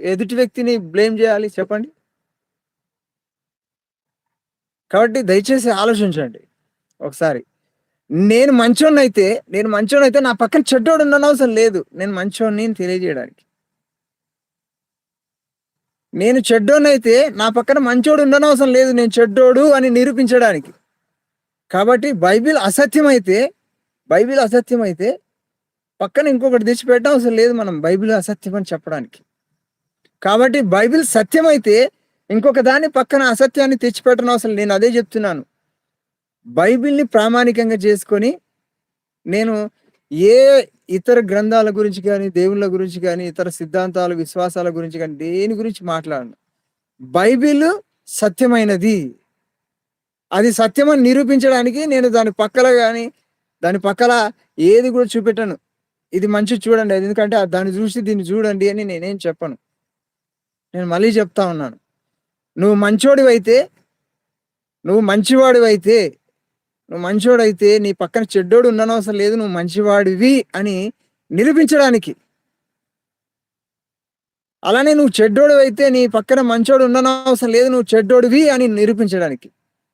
ఎదుటి వ్యక్తిని బ్లేమ్ చేయాలి చెప్పండి? కాబట్టి దయచేసి ఆలోచించండి ఒకసారి. నేను మంచోడినైతే నా పక్కన చెడ్డోడు ఉండనవసరం లేదు. నేను మంచోడిని అని తెలియజేయడానికి. నేను చెడ్డోడినైతే నా పక్కన మంచోడు ఉండనవసరం లేదు. నేను చెడ్డోడు అని నిరూపించడానికి. కాబట్టి బైబిల్ అసత్యమైతే పక్కన ఇంకొకటి తెచ్చిపెట్టడం అవసరం లేదు మనం బైబిల్ అసత్యం అని చెప్పడానికి. కాబట్టి బైబిల్ సత్యమైతే ఇంకొక దాన్ని పక్కన అసత్యాన్ని తెచ్చిపెట్టడం అవసరం. నేను అదే చెప్తున్నాను. బైబిల్‌ని ప్రామాణికంగా చేసుకొని నేను ఏ ఇతర గ్రంథాల గురించి గాని, దేవుళ్ళ గురించి గాని, ఇతర సిద్ధాంతాల, విశ్వాసాల గురించి గాని దేని గురించి మాట్లాడను. బైబిల్ సత్యమైనది. అది సత్యమని నిరూపించడానికి నేను దాని పక్కల ఏది కూడా చూపెట్టను. ఇది మంచిది చూడండి. ఎందుకంటే దాన్ని చూసి దీన్ని చూడండి అని నేనేం చెప్పను. నేను మళ్ళీ చెప్తా ఉన్నాను. నువ్వు మంచివాడివైతే నీ పక్కన చెడ్డోడు ఉండనవసరం లేదు. నువ్వు మంచివాడివి అని నిరూపించడానికి. అలానే నువ్వు చెడ్డోడివైతే నీ పక్కన మంచోడు ఉండనవసరం లేదు. నువ్వు చెడ్డోడివి అని నిరూపించడానికి.